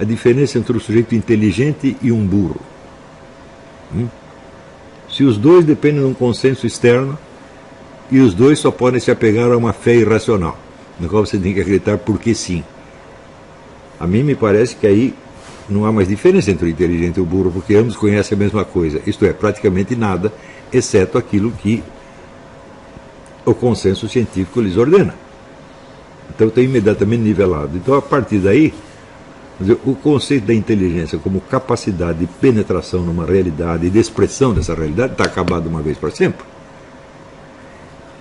a diferença entre um sujeito inteligente e um burro. Se os dois dependem de um consenso externo, e os dois só podem se apegar a uma fé irracional, na qual você tem que acreditar porque sim. A mim me parece que aí não há mais diferença entre o inteligente e o burro, porque ambos conhecem a mesma coisa, isto é, praticamente nada, exceto aquilo que o consenso científico lhes ordena. Então está imediatamente nivelado. Então, a partir daí, o conceito da inteligência como capacidade de penetração numa realidade e de expressão dessa realidade está acabado uma vez para sempre.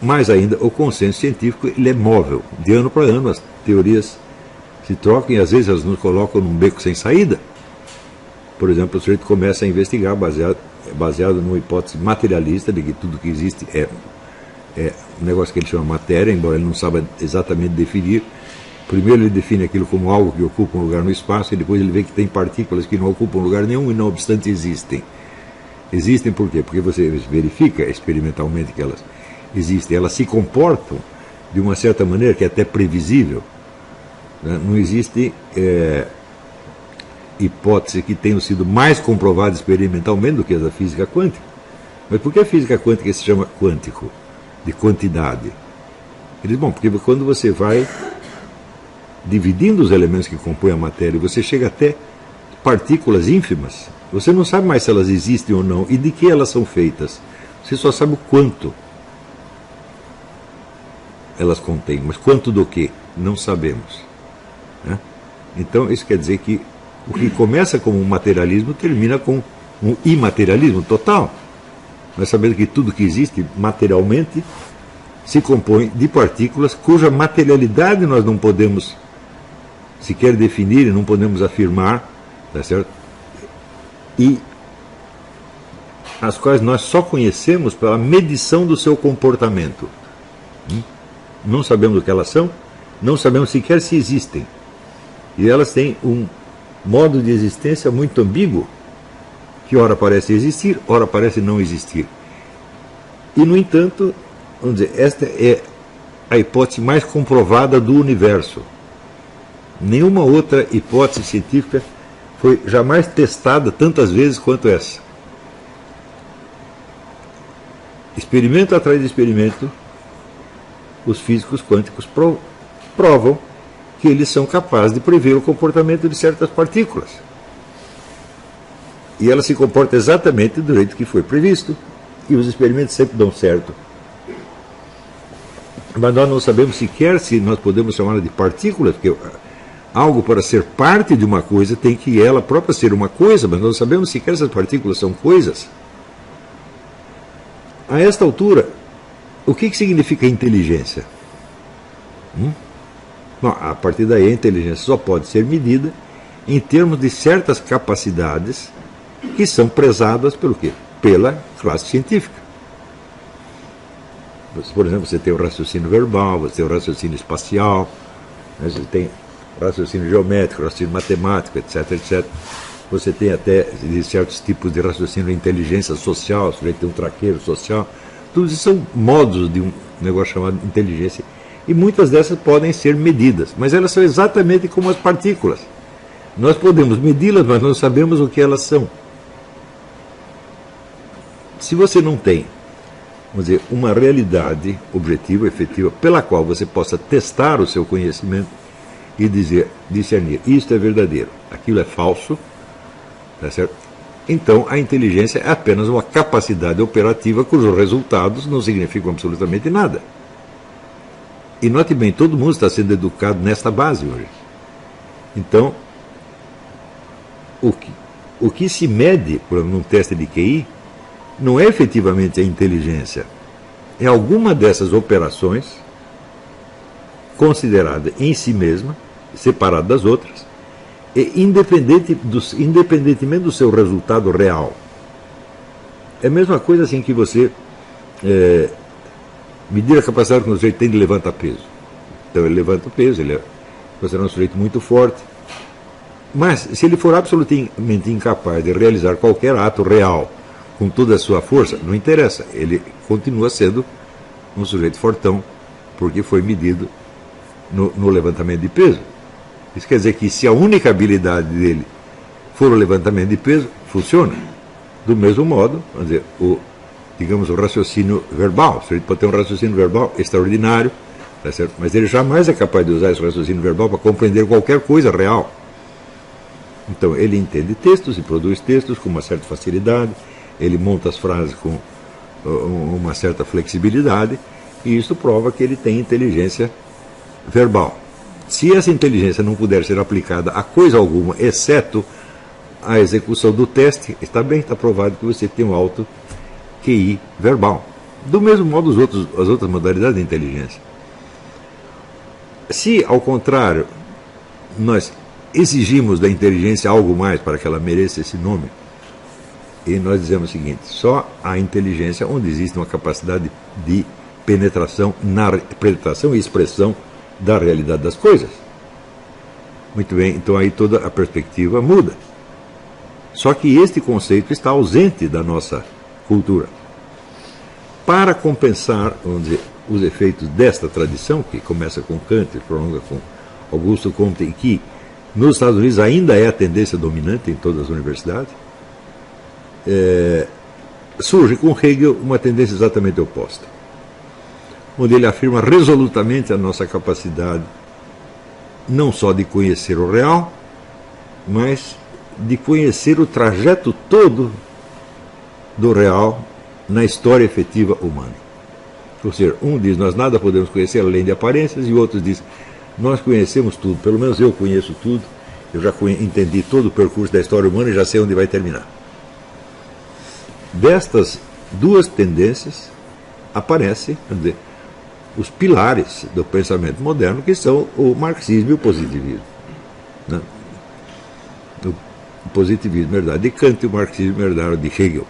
Mais ainda, o consenso científico ele é móvel. De ano para ano, as teorias se trocam e às vezes elas nos colocam num beco sem saída. Por exemplo, o sujeito começa a investigar baseado numa hipótese materialista de que tudo que existe é um negócio que ele chama matéria, embora ele não saiba exatamente definir. Primeiro ele define aquilo como algo que ocupa um lugar no espaço e depois ele vê que tem partículas que não ocupam lugar nenhum e não obstante existem. Existem por quê? Porque você verifica experimentalmente que elas existem. Elas se comportam de uma certa maneira que é até previsível. Não existe hipótese que tenham sido mais comprovadas experimentalmente do que as da física quântica. Mas por que a física quântica se chama quântico? De quantidade. Ele diz, bom, porque quando você vai dividindo os elementos que compõem a matéria, você chega até partículas ínfimas, você não sabe mais se elas existem ou não e de que elas são feitas. Você só sabe o quanto elas contêm, mas quanto do que? Não sabemos. Então, isso quer dizer que o que começa como um materialismo termina com um imaterialismo total. Nós sabemos que tudo que existe materialmente se compõe de partículas cuja materialidade nós não podemos sequer definir e não podemos afirmar, tá certo? E as quais nós só conhecemos pela medição do seu comportamento. Não sabemos o que elas são, não sabemos sequer se existem. E elas têm um modo de existência muito ambíguo, que ora parece existir, ora parece não existir. E, no entanto, vamos dizer, esta é a hipótese mais comprovada do universo. Nenhuma outra hipótese científica foi jamais testada tantas vezes quanto essa. Experimento atrás de experimento, os físicos quânticos provam que eles são capazes de prever o comportamento de certas partículas. E ela se comporta exatamente do jeito que foi previsto, e os experimentos sempre dão certo. Mas nós não sabemos sequer se nós podemos chamá-la de partícula, porque algo para ser parte de uma coisa tem que ela própria ser uma coisa, mas nós não sabemos sequer se as partículas são coisas. A esta altura, o que significa inteligência? Bom, a partir daí a inteligência só pode ser medida em termos de certas capacidades que são prezadas pelo quê? Pela classe científica. Por exemplo, você tem o raciocínio verbal, você tem o raciocínio espacial, você tem o raciocínio geométrico, o raciocínio matemático, etc, etc. Você tem até certos tipos de raciocínio de inteligência social, você tem um traqueiro social. Tudo isso são modos de um negócio chamado inteligência. E muitas dessas podem ser medidas, mas elas são exatamente como as partículas. Nós podemos medi-las, mas não sabemos o que elas são. Se você não tem, vamos dizer, uma realidade objetiva, efetiva, pela qual você possa testar o seu conhecimento e discernir, isto é verdadeiro, aquilo é falso, tá certo? Então a inteligência é apenas uma capacidade operativa cujos resultados não significam absolutamente nada. E note bem, todo mundo está sendo educado nesta base hoje. Então, o que se mede num teste de QI não é efetivamente a inteligência, é alguma dessas operações considerada em si mesma, separada das outras, e independentemente do seu resultado real. É a mesma coisa assim que você medir a capacidade que o sujeito tem de levantar peso. Então ele levanta o peso, ele é considerado um sujeito muito forte. Mas se ele for absolutamente incapaz de realizar qualquer ato real com toda a sua força, não interessa, ele continua sendo um sujeito fortão, porque foi medido no levantamento de peso. Isso quer dizer que se a única habilidade dele for o levantamento de peso, funciona. Do mesmo modo, vamos dizer, digamos, o raciocínio verbal. Se ele pode ter um raciocínio verbal extraordinário, tá certo? Mas ele jamais é capaz de usar esse raciocínio verbal para compreender qualquer coisa real. Então, ele entende textos e produz textos com uma certa facilidade, ele monta as frases com uma certa flexibilidade, e isso prova que ele tem inteligência verbal. Se essa inteligência não puder ser aplicada a coisa alguma, exceto a execução do teste, está bem, está provado que você tem um alto QI verbal. Do mesmo modo as outras modalidades de inteligência. Se, ao contrário, nós exigimos da inteligência algo mais para que ela mereça esse nome, e nós dizemos o seguinte: só há inteligência onde existe uma capacidade de penetração e expressão da realidade das coisas. Muito bem, então aí toda a perspectiva muda. Só que este conceito está ausente da nossa cultura. Para compensar, vamos dizer, os efeitos desta tradição, que começa com Kant e prolonga com Augusto Comte, e que nos Estados Unidos ainda é a tendência dominante em todas as universidades, surge com Hegel uma tendência exatamente oposta, onde ele afirma resolutamente a nossa capacidade não só de conhecer o real, mas de conhecer o trajeto todo do real na história efetiva humana. Ou seja, um diz, nós nada podemos conhecer além de aparências, e o outro diz, nós conhecemos tudo, pelo menos eu conheço tudo, eu já entendi todo o percurso da história humana e já sei onde vai terminar. Destas duas tendências aparecem, vamos dizer, os pilares do pensamento moderno, que são o marxismo e o positivismo. Né? O positivismo herdado de Kant e o marxismo herdado de Hegel.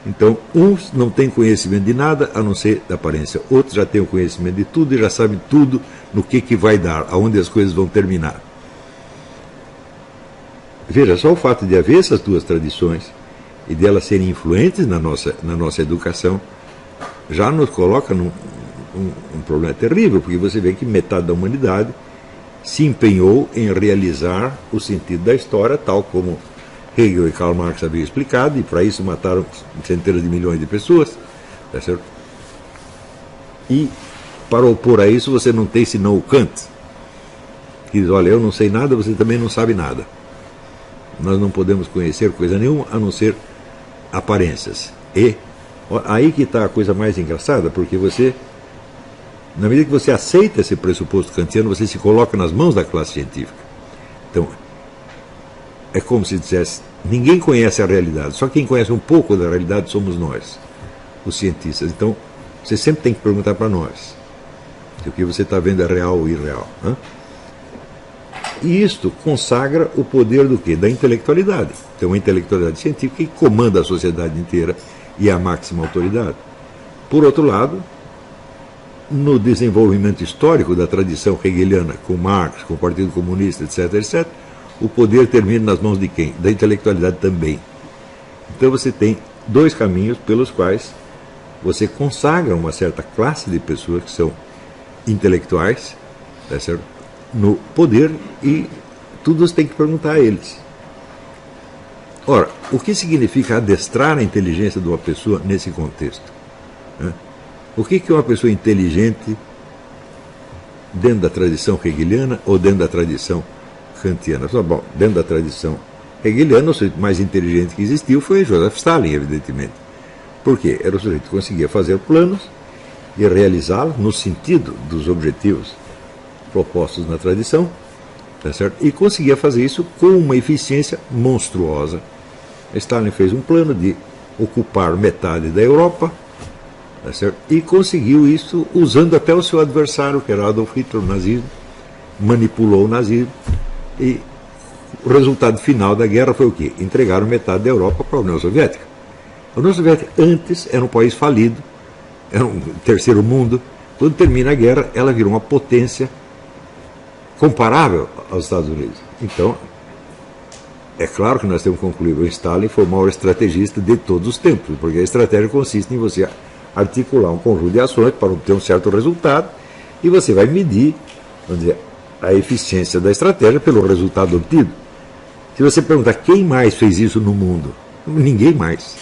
Então, uns não têm conhecimento de nada, a não ser da aparência. Outros já têm o conhecimento de tudo e já sabem tudo no que vai dar, aonde as coisas vão terminar. Veja, só o fato de haver essas duas tradições e de elas serem influentes na nossa educação já nos coloca num problema terrível, porque você vê que metade da humanidade se empenhou em realizar o sentido da história, tal como Hegel e Karl Marx haviam explicado, e para isso mataram centenas de milhões de pessoas, tá certo? E para opor a isso você não tem senão o Kant, que diz, olha, eu não sei nada, você também não sabe nada. Nós não podemos conhecer coisa nenhuma a não ser aparências. E aí que está a coisa mais engraçada, porque você, na medida que você aceita esse pressuposto kantiano, você se coloca nas mãos da classe científica. Então, é como se dissesse, ninguém conhece a realidade, só quem conhece um pouco da realidade somos nós, os cientistas. Então, você sempre tem que perguntar para nós, se o que você está vendo é real ou irreal. Né? E isto consagra o poder do quê? Da intelectualidade. Então, uma intelectualidade científica que comanda a sociedade inteira e é a máxima autoridade. Por outro lado, no desenvolvimento histórico da tradição hegeliana, com Marx, com o Partido Comunista, etc., etc., o poder termina nas mãos de quem? Da intelectualidade também. Então você tem dois caminhos pelos quais você consagra uma certa classe de pessoas que são intelectuais, tá certo? No poder, e tudo você tem que perguntar a eles. Ora, o que significa adestrar a inteligência de uma pessoa nesse contexto? Né? O que é uma pessoa inteligente dentro da tradição hegeliana ou dentro da tradição kantiana? Bom, dentro da tradição hegeliana, o sujeito mais inteligente que existiu foi Joseph Stalin, evidentemente. Por quê? Era o sujeito que conseguia fazer planos e realizá-los no sentido dos objetivos propostos na tradição, tá certo? E conseguia fazer isso com uma eficiência monstruosa. Stalin fez um plano de ocupar metade da Europa, tá certo? E conseguiu isso usando até o seu adversário, que era Adolf Hitler, o nazismo, manipulou o nazismo, e o resultado final da guerra foi o quê? Entregaram metade da Europa para a União Soviética. A União Soviética antes era um país falido, era um terceiro mundo. Quando termina a guerra, ela virou uma potência comparável aos Estados Unidos. Então, é claro que nós temos que concluir, o Stalin foi o maior estrategista de todos os tempos, porque a estratégia consiste em você articular um conjunto de ações para obter um certo resultado, e você vai medir, vamos dizer, a eficiência da estratégia pelo resultado obtido. Se você perguntar quem mais fez isso no mundo, ninguém mais.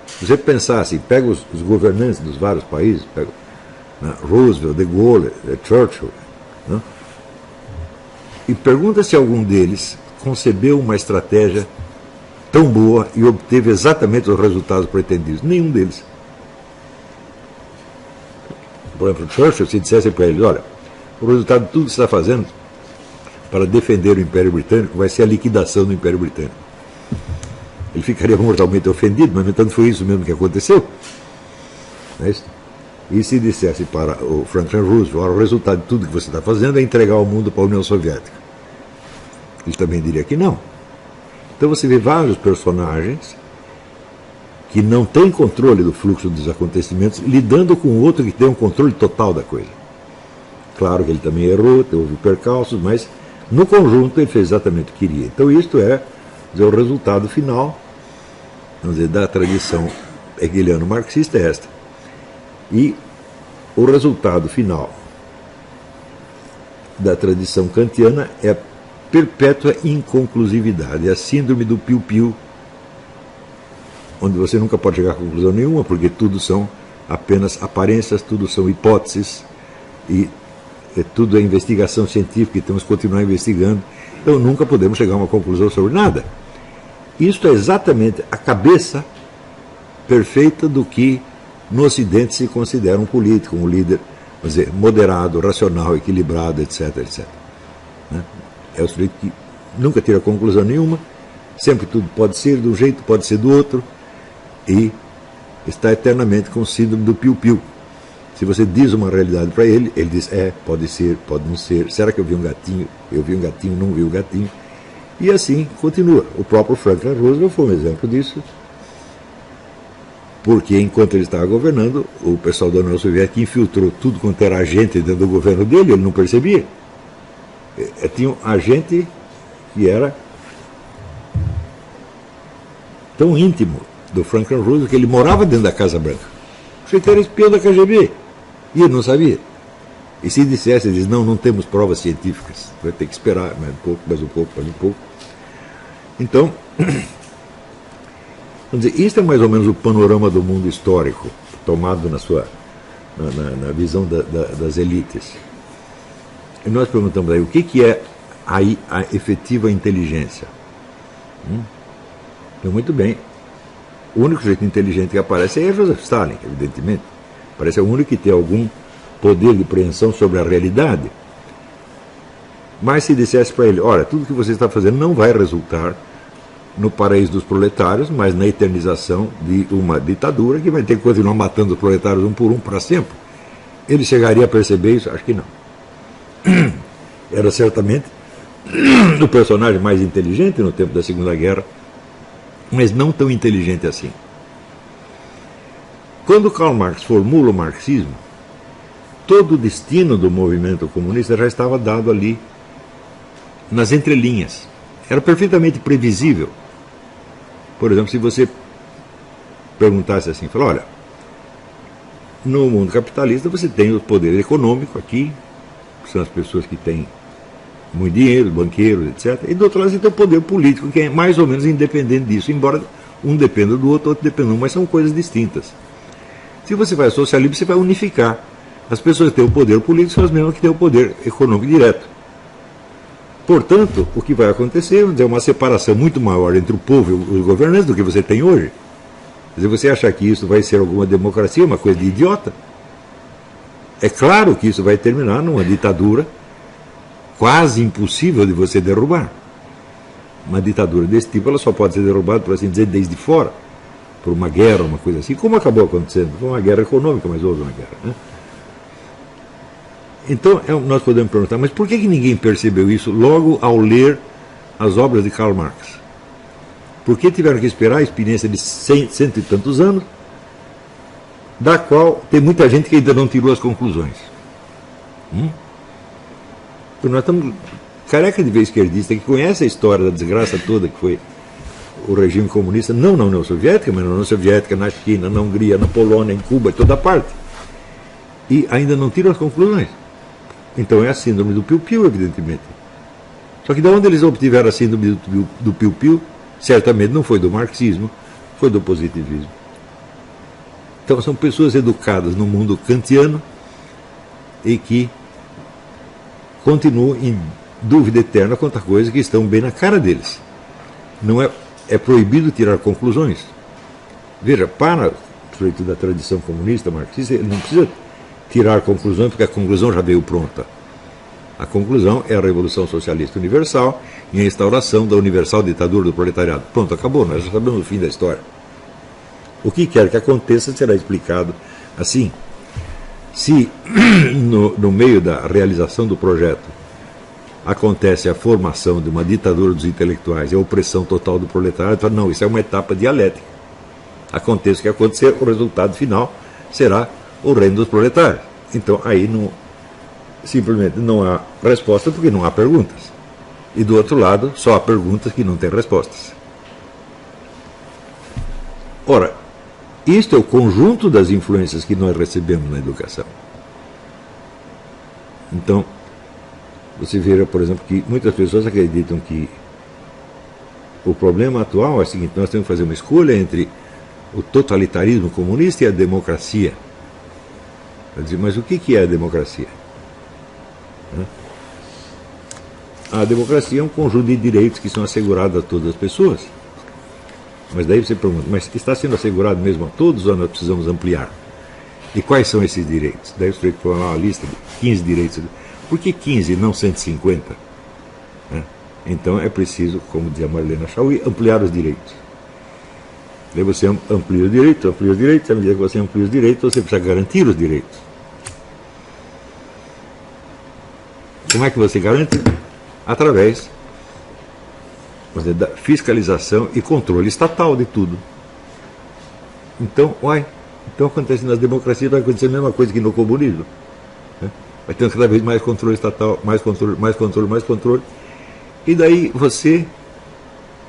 Se você pensar assim, pega os governantes dos vários países, pega Roosevelt, De Gaulle, Churchill, né? E pergunta se algum deles concebeu uma estratégia tão boa e obteve exatamente os resultados pretendidos. Nenhum deles. Por exemplo, Churchill, se dissesse para eles, olha, o resultado de tudo que você está fazendo para defender o Império Britânico vai ser a liquidação do Império Britânico. Ele ficaria mortalmente ofendido, mas, no entanto, foi isso mesmo que aconteceu. Não é isso? E se dissesse para o Franklin Roosevelt, o resultado de tudo que você está fazendo é entregar o mundo para a União Soviética, ele também diria que não. Então você vê vários personagens que não têm controle do fluxo dos acontecimentos, lidando com outro que tem um controle total da coisa. Claro que ele também errou, houve percalços, mas no conjunto ele fez exatamente o que queria. Então isto é o resultado final, vamos dizer, da tradição hegeliano-marxista é esta. E o resultado final da tradição kantiana é a perpétua inconclusividade, é a síndrome do piu-piu, onde você nunca pode chegar a conclusão nenhuma, porque tudo são apenas aparências, tudo são hipóteses, e tudo é investigação científica, e temos que continuar investigando, então nunca podemos chegar a uma conclusão sobre nada. Isto é exatamente a cabeça perfeita do que no Ocidente se considera um político, um líder, vamos dizer, moderado, racional, equilibrado, etc, etc. Né? É o sujeito que nunca tira conclusão nenhuma, sempre tudo pode ser de um jeito, pode ser do outro, e está eternamente com o síndrome do piu-piu. Se você diz uma realidade para ele, ele diz, pode ser, pode não ser, será que eu vi um gatinho? Eu vi um gatinho, não vi um gatinho. E assim continua. O próprio Franklin Roosevelt foi um exemplo disso, porque enquanto ele estava governando, o pessoal da União Soviética infiltrou tudo quanto era agente dentro do governo dele, ele não percebia. Tinha um agente que era tão íntimo do Franklin Roosevelt que ele morava dentro da Casa Branca. O sujeito era espião da KGB e ele não sabia. E se dissesse, ele diz, não temos provas científicas, vai ter que esperar mais um pouco, mais um pouco, mais um pouco. Então, vamos dizer, isto é mais ou menos o panorama do mundo histórico, tomado na visão das elites. E nós perguntamos aí, o que é aí a efetiva inteligência? Então, muito bem. O único jeito inteligente que aparece é Joseph Stalin, evidentemente. Parece o único que tem algum poder de preensão sobre a realidade. Mas se dissesse para ele, olha, tudo que você está fazendo não vai resultar no paraíso dos proletários, mas na eternização de uma ditadura que vai ter que continuar matando os proletários um por um para sempre. Ele chegaria a perceber isso? Acho que não. Era certamente o personagem mais inteligente no tempo da Segunda Guerra, mas não tão inteligente assim. Quando Karl Marx formula o marxismo, todo o destino do movimento comunista já estava dado ali nas entrelinhas. Era perfeitamente previsível. Por exemplo, se você perguntasse assim, falou, olha, no mundo capitalista você tem o poder econômico aqui, que são as pessoas que têm muito dinheiro, banqueiros, etc. E do outro lado você tem o poder político, que é mais ou menos independente disso, embora um dependa do outro dependa de um, mas são coisas distintas. Se você vai ao socialismo, você vai unificar. As pessoas que têm o poder político são as mesmas que têm o poder econômico direto. Portanto, o que vai acontecer é uma separação muito maior entre o povo e os governantes do que você tem hoje. Quer dizer, você achar que isso vai ser alguma democracia, uma coisa de idiota? É claro que isso vai terminar numa ditadura quase impossível de você derrubar. Uma ditadura desse tipo, ela só pode ser derrubada, por assim dizer, desde fora, por uma guerra, uma coisa assim, como acabou acontecendo. Foi uma guerra econômica, mas houve uma guerra, né? Então, nós podemos perguntar, mas por que ninguém percebeu isso logo ao ler as obras de Karl Marx? Por que tiveram que esperar a experiência de cento e tantos anos, da qual tem muita gente que ainda não tirou as conclusões? Então, nós estamos careca de ver esquerdista, que conhece a história da desgraça toda que foi o regime comunista, não na União Soviética, mas na União Soviética, na China, na Hungria, na Polônia, em Cuba, em toda parte. E ainda não tira as conclusões. Então é a síndrome do piu-piu, evidentemente. Só que de onde eles obtiveram a síndrome do piu-piu? Certamente não foi do marxismo, foi do positivismo. Então são pessoas educadas no mundo kantiano e que continuam em dúvida eterna quanto a coisas que estão bem na cara deles. Não é proibido tirar conclusões. Veja, para o sujeito da tradição comunista, marxista, ele não precisa tirar conclusões, porque a conclusão já veio pronta. A conclusão é a Revolução Socialista Universal e a instauração da universal ditadura do proletariado. Pronto, acabou, nós já sabemos o fim da história. O que quer que aconteça será explicado assim. Se no meio da realização do projeto acontece a formação de uma ditadura dos intelectuais e a opressão total do proletariado, não, isso é uma etapa dialética. Aconteça o que acontecer, o resultado final será o reino dos proletários. Então aí simplesmente não há resposta porque não há perguntas. E do outro lado, só há perguntas que não têm respostas. Ora, isto é o conjunto das influências que nós recebemos na educação. Então, você veja, por exemplo, que muitas pessoas acreditam que o problema atual é o seguinte: nós temos que fazer uma escolha entre o totalitarismo comunista e a democracia. Vai dizer, mas o que é a democracia? A democracia é um conjunto de direitos que são assegurados a todas as pessoas. Mas daí você pergunta, mas está sendo assegurado mesmo a todos ou nós precisamos ampliar? E quais são esses direitos? Daí você põe lá uma lista de 15 direitos. Por que 15 e não 150? Então é preciso, como dizia Marlene Chauí, ampliar os direitos. Daí você amplia os direitos, à medida que você amplia os direitos, você precisa garantir os direitos. Como é que você garante? Através da fiscalização e controle estatal de tudo. Então, então acontece nas democracias, vai acontecer a mesma coisa que no comunismo. Vai ter cada vez mais controle estatal, mais controle, mais controle, mais controle. E daí você,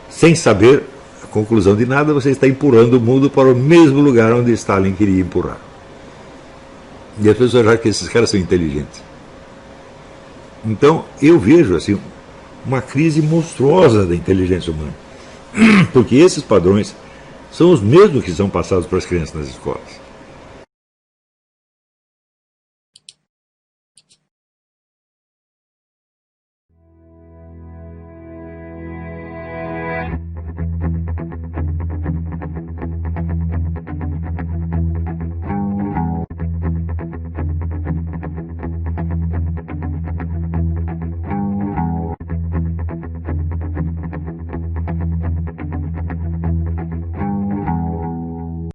sem saber a conclusão de nada, você está empurrando o mundo para o mesmo lugar onde Stalin queria empurrar. E as pessoas acham que esses caras são inteligentes. Então, eu vejo assim uma crise monstruosa da inteligência humana. Porque esses padrões são os mesmos que são passados para as crianças nas escolas.